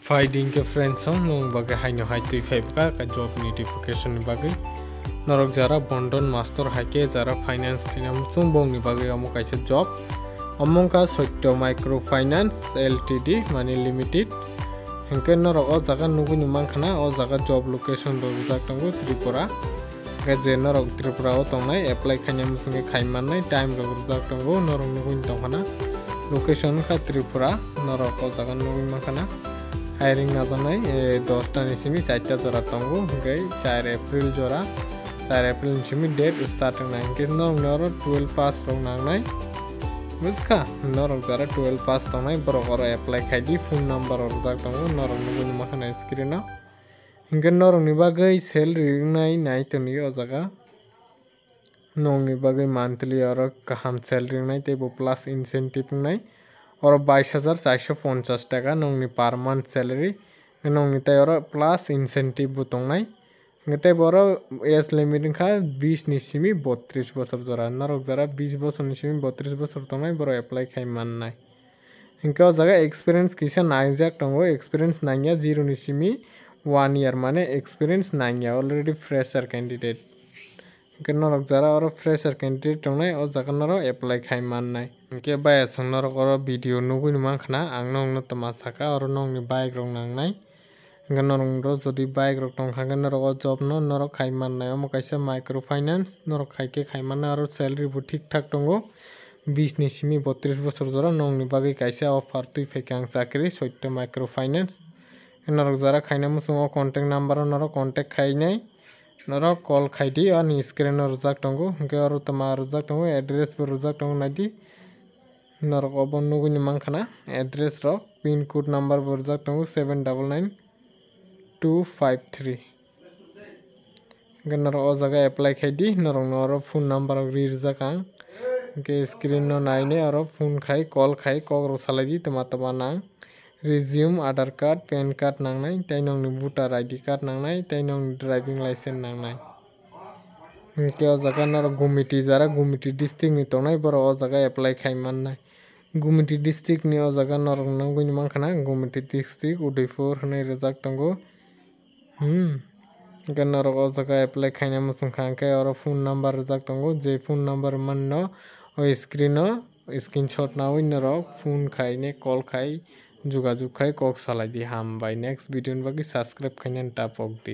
Finding a friend song nung bagai haino hai tui five ka job notification bagai norok jara bondon master haike jara finance kainam sung bong ni bagai amo kaisa job among ka Sotyo Microfinance Ltd money limited hengke norok o jaga nugu ni mangkhana o jaga job location ro jak tango Tripura ke je norok Tripura o tongnai apply kainam sung khaimannai time ro jak tango norok nugu ni tongkhana location ka Tripura norok o jaga nugu mangkhana hiring najanai 10 ni simi 4 jora tongo hingke 4 April jora 4 April simi date starting nang ke norok 12 pass rong nangnai buska norok jara 12 pass tongnai borok oro apply khaidi phone number ro jak tongo norok nugu ni makhana screen no hingke norok ni bagai salary nai nai toni o jaga nong ni bagai monthly oro kaham salary nai tebo plus incentive nai oro 22,450 টাকা nongni per month salary nongni tai oro plus incentive bo tongnai ngetai boro age limit kha 20 ni simi 32 bosor jora norok jara 20 bosor ni simi 32 bosor tongnai boro apply khai mannai hingke o jaga experience kisa naijak tongo experience nangya 0 ni simi 1 year mane experience nangya already fresher candidate hingke norok jara oro fresher candidate tongnai o jaga norok apply khai mannai hingke baya sang norok oro video nugui mangkhana ang nongno toma saka oro nongni bike rok nangnai hingke norok ro jodi bike rok tongkha hingke norok o job no norok khai mannai omo kaisa microfinance norok khaike khai mannai aro salary bo thik thak tongo 20 ni simi 32 bosor jora nongni bagai kaisa offer tui faika ang chakri Sotyo Microfinance norok jara khaina musungo contact number norok contact khainai norok call khaidi ani screen no rojak tongo hingke oro toma rojak tongo address bo rojak tongo naidi norok obo nugui ni mangkhana address rok pin code number bo rojak tongo 799253 hingke norok o jaga apply khaidi norok no oro phone number rok rijak ang hingke screen no nainai oro phone khai call khai kok rok salai toma toma nang resume Aadhaar card pan card nangnai tei nongni voter ID card nangnai tei nongni driving license nangnai hingke o jaga norok Gumiti jara Gumiti district ni tongnai borok o jaga apply khai mannai Gumiti district ni o jaga norok nongui mangkhana Gumiti district Udaipur hinui rijak tongo hingke norok o jaga apply khaina muchungkha hingke oro phone number rijak tongo je phone number mani no o screen no screenshot nawi norok phone khaine call khai jogajog khai kok salai di hambai next video ni bagi subscribe khainani tapok di।